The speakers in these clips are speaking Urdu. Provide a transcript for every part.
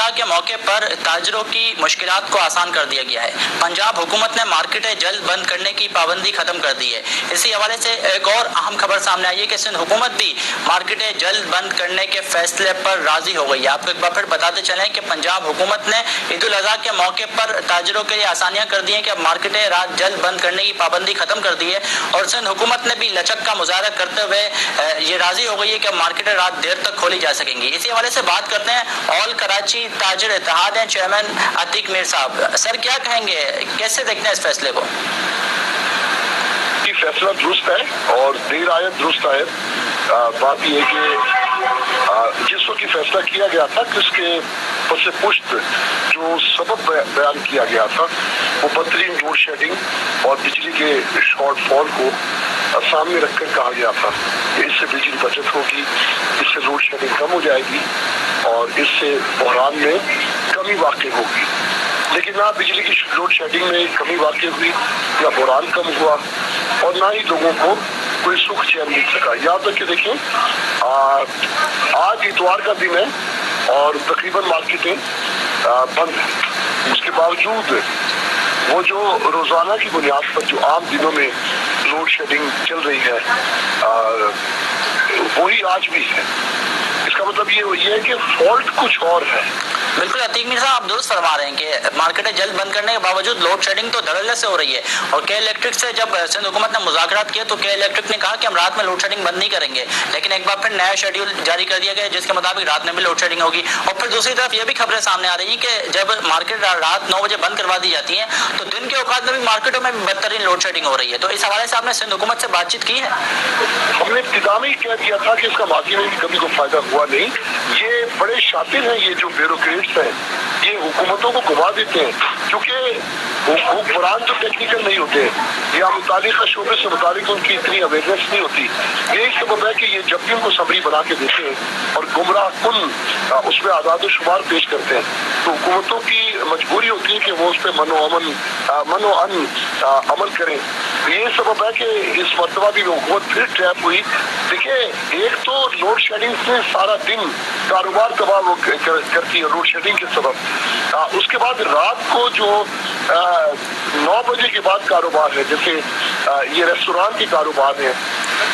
الاضحیٰ کے موقع پر تاجروں کی مشکلات کو آسان کر دیا گیا ہے۔ پنجاب حکومت نے مارکیٹیں جلد بند کرنے کی پابندی ختم کر دی ہے۔ اسی حوالے سے ایک اور اہم خبر سامنے آئی ہے کہ سندھ حکومت بھی مارکیٹیں جلد بند کرنے کے فیصلے پر راضی ہو گئی ہے۔ آپ کو ایک بار پھر بتاتے چلیں کہ پنجاب حکومت نے عید الاضحیٰ کے موقع پر تاجروں کے لیے آسانیاں کر دی ہیں کہ اب مارکیٹیں رات جلد بند کرنے کی پابندی ختم کر دی ہے، اور سندھ حکومت نے بھی لچک کا مظاہرہ کرتے ہوئے یہ راضی ہو گئی ہے کہ مارکیٹیں رات دیر تک کھولی جا سکیں گی۔ اسی حوالے سے بات کرتے ہیں آل کراچی تاجر اتحاد ہیں چیئرمین عتیق میر صاحب۔ سر کیا کہیں گے، کیسے دیکھتے ہیں اس فیصلے کو؟ فیصلہ درست ہے اور دیر آیت درست آیت۔ بات یہ ہے کہ جس وقت فیصلہ کیا گیا تھا کہ اس کے پس پشت جو سبب بیان کیا گیا تھا وہ بدترین لوڈ شیڈنگ اور بجلی کے شارٹ فال کو سامنے رکھ کر کہا گیا تھا کہ اس سے بجلی بچت ہوگی، اس سے لوڈ شیڈنگ کم ہو جائے گی اور اس سے بحران میں کمی واقع ہوگی۔ لیکن نہ بجلی کی لوڈ شیڈنگ میں کمی واقع ہوئی، نہ بحران کم ہوا اور نہ ہی لوگوں کو کوئی سکھ چین مل سکا۔ یاد رکھ کے دیکھیں، آج اتوار کا دن ہے اور تقریباً مارکیٹیں بند ہیں۔ اس کے باوجود وہ جو روزانہ کی بنیاد پر جو عام دنوں میں لوڈ شیڈنگ چل رہی ہے وہی آج بھی ہے۔ اس کا مطلب یہ ہے کہ فالٹ کچھ اور ہے۔ بالکل عتیق میر صاحب آپ درست فرما رہے ہیں کہ مارکیٹیں جلد بند کرنے کے باوجود لوڈ شیڈنگ تو دھڑلے سے ہو رہی ہے، اور کے الیکٹرک سے جب سندھ حکومت نے مذاکرات کیے تو کے الیکٹرک نے کہا کہ ہم رات میں لوڈ شیڈنگ بند نہیں کریں گے، لیکن ایک بار پھر نیا شیڈیول جاری کر دیا گیا جس کے مطابق رات میں بھی لوڈ شیڈنگ ہوگی۔ اور پھر دوسری طرف یہ بھی خبریں سامنے آ رہی ہیں کہ جب مارکیٹ رات 9 بجے بند کروا دی جاتی ہیں تو دن کے اوقات میں بھی مارکیٹوں میں بھی بدترین لوڈ شیڈنگ ہو رہی ہے۔ تو اس حوالے سے آپ نے سندھ حکومت سے بات چیت کی ہے؟ ہم نے ابتدا میں ہی کہہ دیا تھا کہ اس کا ماضی میں بھی کبھی کوئی فائدہ ہوا نہیں۔ یہ بڑے شاطر ہیں، یہ جو بیوروکریٹس ہیں یہ حکومتوں کو گھما دیتے ہیں، کیونکہ حکمران جو ٹیکنیکل نہیں ہوتے یا متعلقہ شعبے سے متعلق ان کی اتنی اویئرنیس نہیں ہوتی۔ یہی سبب ہے کہ یہ جب بھی ان کو سمری بنا کے دیتے ہیں اور گمراہ کن اس میں اعداد و شمار پیش کرتے ہیں تو حکومتوں کی مجبوری ہوتی ہے کہ وہ اس پہ من و ان عمل کریں۔ یہ سبب ہے کہ اس مرتبہ بھی حکومت پھر ٹریپ ہوئی۔ دیکھیں، ایک تو لوڈ شیڈنگ سے سارا دن کاروبار تباہ کرتی ہے لوڈ شیڈنگ کے سبب۔ اس کے بعد رات کو جو 9 بجے کے بعد کاروبار ہے، جیسے یہ ریسٹوران کے کاروبار ہے،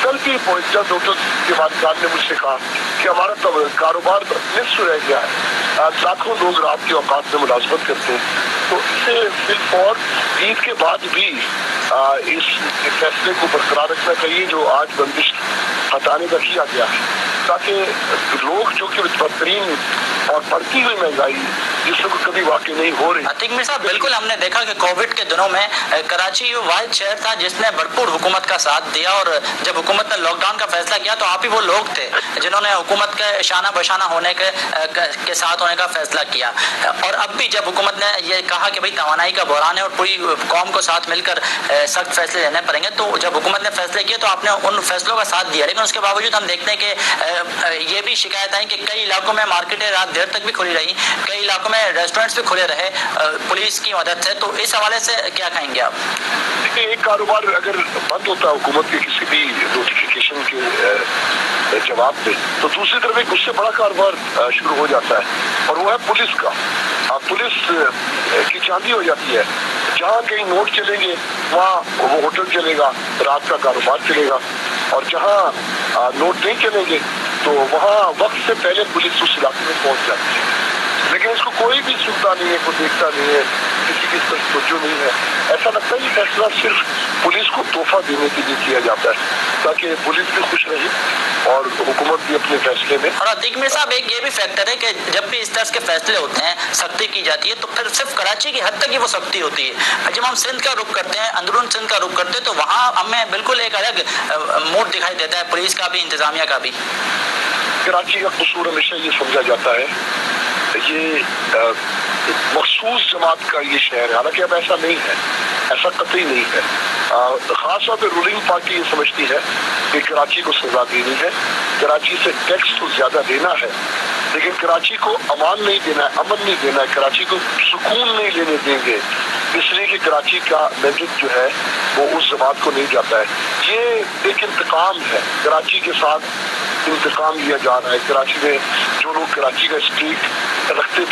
کل بھی جب ڈاکٹر کے بعد نے مجھ سے کہا کہ ہمارا کاروبار نصف رہ گیا ہے، لاکھوں لوگ رات کے اوقات میں ملازمت کرتے ہیں۔ تو اسے صرف اور عید کے بعد بھی اس فیصلے کو برقرار رکھنا چاہیے جو آج بندش ہٹانے کا کیا گیا ہے، تاکہ لوگ جو کہ بدترین اور بڑھتی ہوئی مہنگائی جس کو کبھی واقع نہیں ہو رہی۔ عتیق میر صاحب بالکل ہم نے دیکھا کہ کووڈ کے دنوں میں کراچی واحد شہر تھا جس نے بھرپور حکومت کا ساتھ دیا، اور جب حکومت نے لاک ڈاؤن کا فیصلہ کیا تو آپ ہی وہ لوگ تھے جنہوں نے حکومت کے شانہ بشانہ ہونے کے ساتھ ہونے کا فیصلہ کیا۔ اور اب بھی جب حکومت نے یہ کہا کہ بھئی توانائی کا بحران ہے اور پوری قوم کو ساتھ مل کر سخت فیصلے لینے پڑیں گے، تو جب حکومت نے فیصلے کیے تو آپ نے ان فیصلوں کا ساتھ دیا، لیکن اس کے باوجود ہم دیکھتے ہیں کہ یہ بھی شکایت آئی کہ کئی علاقوں میں مارکیٹیں رات دیر تک بھی کھلی رہی، کئی علاقوں میں ریسٹورینٹس بھی کھلے رہے پولیس کی مدد سے۔ تو اس حوالے سے کیا کہیں گے آپ؟ دیکھیں، ایک کاروبار اگر بند ہوتا ہے حکومت کے کسی بھی نوٹیفیکیشن کے جواب پہ تو دوسری طرف ایک اس سے بڑا کاروبار شروع ہو جاتا ہے، اور وہ ہے پولیس کا۔ پولیس کی چاندی ہو جاتی ہے، جہاں کہیں نوٹ چلیں گے وہاں وہ ہوٹل چلے گا، رات کا کاروبار چلے گا، اور جہاں نوٹ نہیں چلیں گے تو وہاں وقت سے پہلے پولیس اس علاقے میں پہنچ جاتی ہے۔ لیکن اس کو کوئی بھی سنتا نہیں ہے، کوئی دیکھتا نہیں ہے، کسی کی طرف توجہ نہیں ہے۔ ایسا لگتا ہے یہ فیصلہ صرف پولیس کو تحفہ دینے کے لیے کیا جاتا ہے تاکہ پولیس بھی خوش رہے اور حکومت بھی اپنے فیصلے میں۔ اور عتیق میر صاحب ایک یہ بھی فیکٹر ہے کہ جب بھی اس طرح کے فیصلے ہوتے ہیں، سختی کی جاتی ہے، تو پھر صرف کراچی کی حد تک ہی وہ سختی ہوتی ہے۔ جب ہم سندھ کا رخ کرتے ہیں، اندرون سندھ کا رخ کرتے ہیں، تو وہاں ہمیں بالکل ایک الگ موڈ دکھائی دیتا ہے، پولیس کا بھی، انتظامیہ کا بھی۔ کراچی کا قصور ہمیشہ یہ سمجھا جاتا ہے یہ مخصوص جماعت کا یہ شہر ہے، حالانکہ اب ایسا نہیں ہے، ایسا قطعی نہیں ہے۔ خاص طور پہ رولنگ پارٹی یہ سمجھتی ہے کہ کراچی کو سزا دینی ہے، کراچی سے ٹیکس تو زیادہ دینا ہے، لیکن کراچی کو امان نہیں دینا ہے، امن نہیں دینا ہے، کراچی کو سکون نہیں لینے دیں گے، اس لیے کہ کراچی کا میسج جو ہے وہ اس جماعت کو نہیں جاتا ہے۔ یہ ایک انتقام ہے، کراچی کے ساتھ انتقام لیا جا رہا ہے۔ کراچی میں جو لوگ کراچی کا اسٹریٹ رکھتے